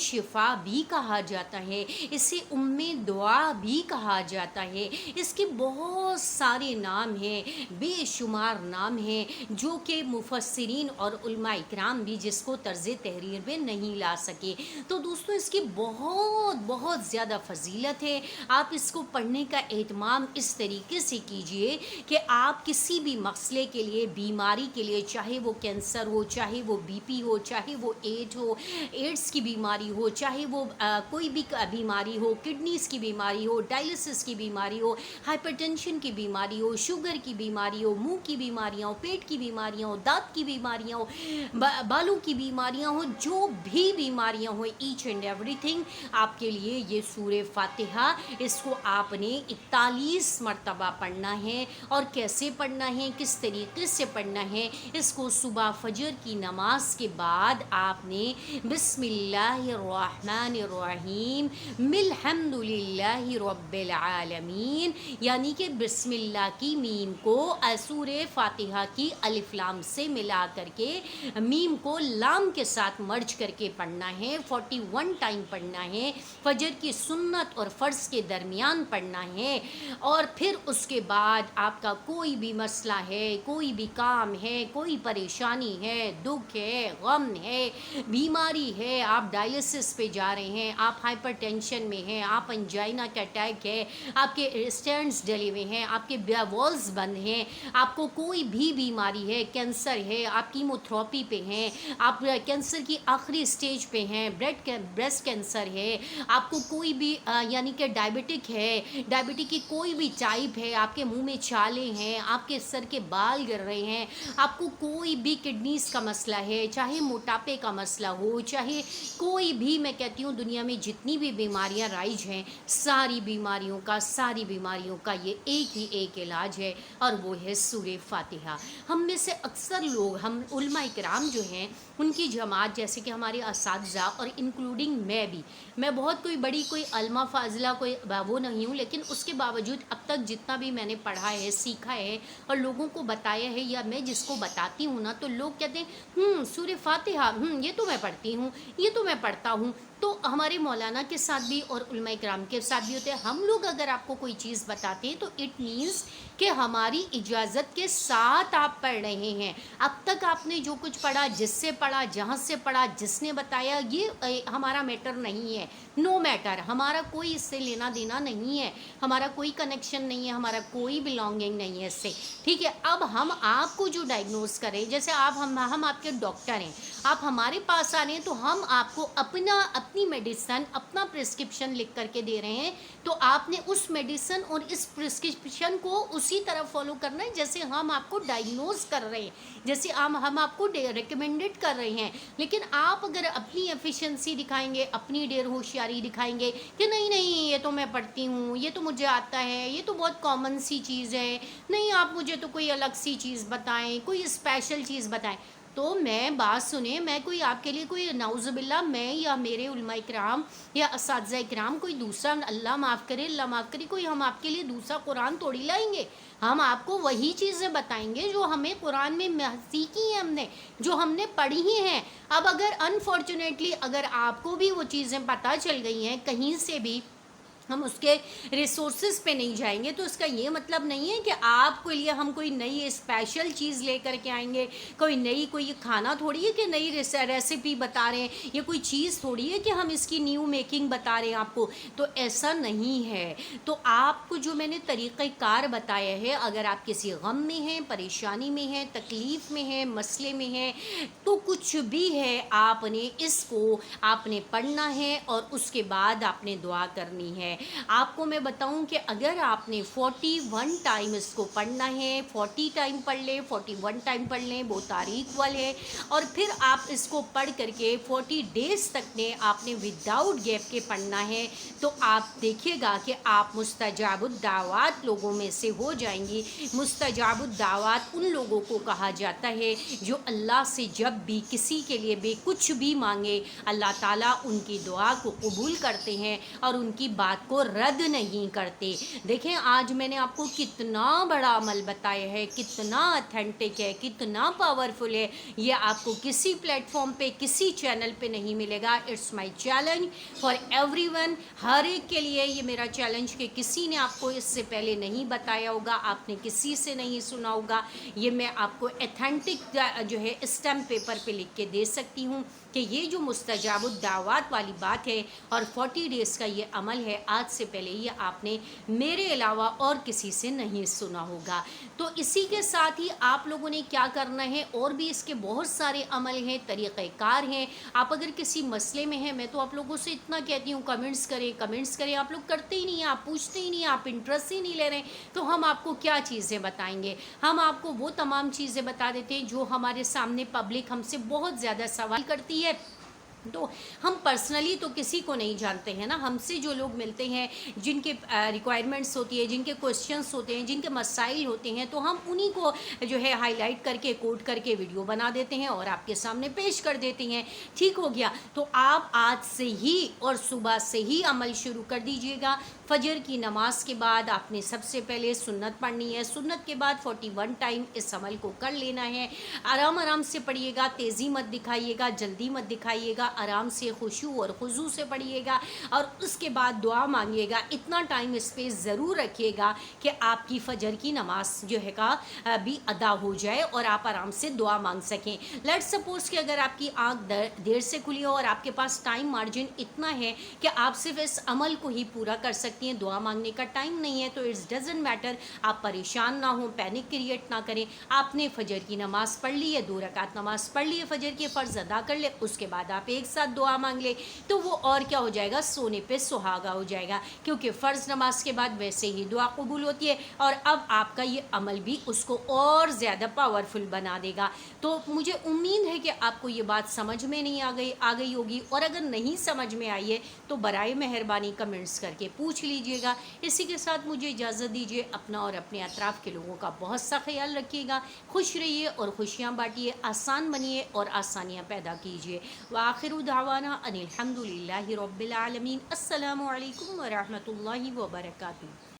شفا بھی کہا جاتا ہے، اسے دعا بھی کہا جاتا ہے، اس کے بہت سارے نام ہیں، بے شمار نام ہیں جو کہ مفسرین اور علماء اکرام بھی جس کو طرز تحریر میں نہیں لا سکے۔ تو دوستوں اس کی بہت بہت زیادہ فضیلت ہے، آپ اس کو پڑھنے کا اہتمام اس طریقے سے کیجئے کہ آپ کسی بھی مسئلے کے لیے، بیماری کے لیے، چاہے وہ کینسر ہو، چاہے وہ بی پی ہو، چاہے وہ ایڈز کی بیماری ہو، چاہے وہ کوئی بھی بیماری ہو، کڈنیز کی بیماری ہو، ڈائلسس کی بیماری ہو، ہائپر ٹینشن کی بیماری ہو، شوگر کی بیماری ہو، منہ کی بیماریاں ہو، پیٹ کی بیماریاں ہو، دانت کی بیماریاں ہو، بالوں کی بیماریاں ہو، جو بھی بیماریاں ہوں، ایچ اینڈ ایوری تھنگ آپ کے لیے یہ سورہ فاتحہ، اس کو آپ نے 41 مرتبہ پڑھنا ہے۔ اور کیسے پڑھنا ہے، کس طریقے سے پڑھنا ہے، اس کو صبح فجر کی نماز کے بعد آپ نے بسم اللہ الرحمن الرحیم الحمد للہ رب العالمین، یعنی کہ بسم اللہ کی میم کو سورہ فاتحہ کی الف لام سے ملا کر کے میم کو لام کے ساتھ مرج کر کے پڑھنا ہے، 41 ٹائم پڑھنا ہے، فجر کی سنت اور فرض کے درمیان پڑھنا ہے۔ اور پھر اس کے بعد آپ کا کوئی بھی مسئلہ ہے، کوئی بھی کام ہے، کوئی پریشانی ہے، دکھ ہے، غم ہے، بیماری ہے، آپ ڈائلسس پہ جا رہے ہیں، آپ ہائپر ٹینشن میں ہیں، آپ انجائنا کا اٹیک ہے، آپ کے اسٹینٹس ڈلے ہوئے ہیں، آپ کے والز بند ہیں، آپ کو کوئی بھی بیماری ہے، کینسر ہے، آپ کیموتھراپی پہ ہیں، آپ کینسر کی آخری سٹیج پہ ہیں، بریسٹ کینسر ہے، آپ کو کوئی بھی یعنی کہ ڈائبٹک ہے، ڈائبٹک کی کوئی بھی ٹائپ ہے، آپ کے منہ میں چھالے ہیں، آپ کے سر کے بال گر رہے ہیں، آپ کو کوئی بھی کڈنیز کا مسئلہ ہے، چاہے موٹاپے کا مسئلہ ہو، چاہے کوئی بھی، میں کہتی ہوں دنیا میں جتنی بھی بیماریاں رائج ہیں، ساری بیماریوں کا یہ ایک علاج ہے، اور وہ ہے سورہ فاتحہ۔ ہم میں سے اکثر لوگ، ہم علماء کرام جو ہیں ان کی جماعت، جیسے کہ ہمارے اساتذہ اور انکلوڈنگ میں بہت کوئی بڑی کوئی علمہ فاضلہ کوئی وہ نہیں ہوں، لیکن اس کے باوجود اب تک جتنا بھی میں نے پڑھا ہے، سیکھا ہے اور لوگوں کو بتایا ہے، یا میں جس کو بتاتی ہوں نا، تو لوگ کہتے ہیں سورہ فاتحہ یہ تو میں پڑھتی ہوں، یہ تو میں پڑھتا ہوں۔ تو ہمارے مولانا کے ساتھ بھی اور علماء کرام کے ساتھ بھی ہوتے ہیں، ہم لوگ اگر آپ کو کوئی چیز بتاتے ہیں تو اٹ مینس کہ ہماری اجازت کے ساتھ آپ پڑھ رہے ہیں۔ اب تک آپ نے جو کچھ پڑھا، جس سے پڑھا، جہاں سے پڑھا، جس نے بتایا، یہ ہمارا میٹر نہیں ہے، نو میٹر، ہمارا کوئی اس سے لینا دینا نہیں ہے، ہمارا کوئی کنیکشن نہیں ہے، ہمارا کوئی بلانگنگ نہیں ہے اس سے، ٹھیک ہے۔ اب ہم آپ کو جو ڈائگنوز کریں، جیسے ہم آپ کے ڈاکٹر ہیں، آپ ہمارے پاس آ رہے ہیں تو ہم آپ کو اپنی میڈیسن، اپنا پرسکرپشن لکھ کر کے دے رہے ہیں، تو آپ نے اس میڈیسن اور اس پرسکرپشن کو اسی طرح فالو کرنا ہے جیسے ہم آپ کو ڈائگنوز کر رہے ہیں، جیسے ہم آپ کو ریکمینڈڈ کر رہے ہیں۔ لیکن آپ اگر اپنی ایفیشنسی دکھائیں گے، اپنی ڈیر ہوشیاری دکھائیں گے کہ نہیں یہ تو میں پڑھتی ہوں، یہ تو مجھے آتا ہے، یہ تو بہت کامن سی چیز ہے، نہیں آپ مجھے تو کوئی الگ سی چیز بتائیں، کوئی اسپیشل چیز بتائیں، تو میں بات سنیں، میں کوئی آپ کے لیے کوئی نعوذ باللہ، میں یا میرے علماء کرام یا اساتذہ کرام کوئی دوسرا، اللہ معاف کرے کوئی ہم آپ کے لیے دوسرا قرآن توڑی لائیں گے؟ ہم آپ کو وہی چیزیں بتائیں گے جو ہمیں قرآن میں سیکھی ہیں، ہم نے جو ہم نے پڑھی ہی ہیں۔ اب اگر انفارچونیٹلی اگر آپ کو بھی وہ چیزیں پتہ چل گئی ہیں کہیں سے بھی، ہم اس کے ریسورسز پہ نہیں جائیں گے، تو اس کا یہ مطلب نہیں ہے کہ آپ کے لیے ہم کوئی نئی اسپیشل چیز لے کر کے آئیں گے، کوئی کھانا تھوڑی ہے کہ نئی ریسیپی بتا رہے ہیں، یہ کوئی چیز تھوڑی ہے کہ ہم اس کی نیو میکنگ بتا رہے ہیں آپ کو، تو ایسا نہیں ہے۔ تو آپ کو جو میں نے طریقہ کار بتایا ہے، اگر آپ کسی غم میں ہیں، پریشانی میں ہیں، تکلیف میں ہیں، مسئلے میں ہیں، تو کچھ بھی ہے، آپ نے اس کو آپ نے پڑھنا ہے اور اس کے بعد آپ نے دعا کرنی ہے۔ آپ کو میں بتاؤں کہ اگر آپ نے 41 ٹائم اس کو پڑھنا ہے، 40 ٹائم پڑھ لیں، 41 ٹائم پڑھ لیں، وہ تاریخ وال ہے، اور پھر آپ اس کو پڑھ کر کے 40 ڈیز تک نے آپ نے وداؤٹ گیپ کے پڑھنا ہے، تو آپ دیکھیے گا کہ آپ مستجاب الدعوات لوگوں میں سے ہو جائیں گی۔ مستجاب الدعوات ان لوگوں کو کہا جاتا ہے جو اللہ سے جب بھی کسی کے لیے بھی کچھ بھی مانگے، اللہ تعالیٰ ان کی دعا کو قبول کرتے ہیں اور ان کی بات آپ کو رد نہیں کرتے۔ دیکھیں آج میں نے آپ کو کتنا بڑا عمل بتایا ہے، کتنا اتھینٹک ہے، کتنا پاورفل ہے، یہ آپ کو کسی پلیٹ فارم پہ کسی چینل پہ نہیں ملے گا۔ It's my challenge for everyone, ہر ایک کے لیے یہ میرا چیلنج کہ کسی نے آپ کو اس سے پہلے نہیں بتایا ہوگا، آپ نے کسی سے نہیں سنا ہوگا، یہ میں آپ کو اتھینٹک جو ہے اسٹیمپ پیپر پہ لکھ کے دے سکتی ہوں کہ یہ جو مستجاب الدعوات والی بات ہے اور 40 ڈیز کا یہ عمل ہے، آج سے پہلے یہ آپ نے میرے علاوہ اور کسی سے نہیں سنا ہوگا۔ تو اسی کے ساتھ ہی آپ لوگوں نے کیا کرنا ہے، اور بھی اس کے بہت سارے عمل ہیں، طریقہ کار ہیں۔ آپ اگر کسی مسئلے میں ہیں، میں تو آپ لوگوں سے اتنا کہتی ہوں کمنٹس کریں، آپ لوگ کرتے ہی نہیں ہیں، آپ پوچھتے ہی نہیں ہیں، آپ انٹرسٹ ہی نہیں لے رہے ہیں، تو ہم آپ کو کیا چیزیں بتائیں گے؟ ہم آپ کو وہ تمام چیزیں بتا دیتے ہیں جو ہمارے سامنے پبلک ہم سے بہت زیادہ سوال کرتی ہے۔ تو ہم پرسنلی تو کسی کو نہیں جانتے ہیں نا، ہم سے جو لوگ ملتے ہیں، جن کے ریکوائرمنٹس ہوتی ہے، جن کے کوشچنس ہوتے ہیں، جن کے مسائل ہوتے ہیں، تو ہم انہی کو جو ہے ہائی لائٹ کر کے کوٹ کر کے ویڈیو بنا دیتے ہیں اور آپ کے سامنے پیش کر دیتے ہیں۔ ٹھیک ہو گیا؟ تو آپ آج سے ہی اور صبح سے ہی عمل شروع کر دیجئے گا۔ فجر کی نماز کے بعد آپ نے سب سے پہلے سنت پڑھنی ہے، سنت کے بعد 41 ٹائم اس عمل کو کر لینا ہے۔ آرام سے پڑھیے گا، تیزی مت دکھائیے گا، جلدی مت دکھائیے گا، آرام سے خشوع اور خضوع سے پڑھیے گا، اور اس کے بعد دعا مانگیے گا۔ اتنا ٹائم اسپیس ضرور رکھیے گا کہ آپ کی فجر کی نماز جو ہے بھی ادا ہو جائے اور آپ آرام سے دعا مانگ سکیں۔ لیٹ سپوز کہ اگر آپ کی آنکھ دیر سے کھلی ہو اور آپ کے پاس ٹائم مارجن اتنا ہے کہ آپ صرف اس عمل کو ہی پورا کر سکتی ہیں، دعا مانگنے کا ٹائم نہیں ہے، تو اٹس ڈزنٹ میٹر، آپ پریشان نہ ہوں، پینک کریٹ نہ کریں۔ آپ نے فجر کی نماز پڑھ لی ہے، 2 رکعت نماز پڑھ لی ہے، فجر کے فرض ادا کر لے، اس کے بعد آپ ایک ساتھ دعا مانگ لے، تو وہ اور کیا ہو جائے گا؟ سونے پہ سہاگا ہو جائے گا، کیونکہ فرض نماز کے بعد ویسے ہی دعا قبول ہوتی ہے، اور اب آپ کا یہ عمل بھی اس کو اور زیادہ پاورفل بنا دے گا۔ تو مجھے امید ہے کہ آپ کو یہ بات سمجھ میں نہیں آ گئی ہوگی، اور اگر نہیں سمجھ میں آئی ہے تو برائے مہربانی کمنٹس کر کے پوچھ لیجئے گا۔ اسی کے ساتھ مجھے اجازت دیجیے، اپنا اور اپنے اطراف کے لوگوں کا بہت سا خیال رکھیے گا، خوش رہیے اور خوشیاں بانٹیے، آسان بنیے اور آسانیاں پیدا کیجیے۔ وآخر دعوانا ان الحمد للہ رب العالمین۔ السلام علیکم ورحمۃ اللہ وبرکاتہ۔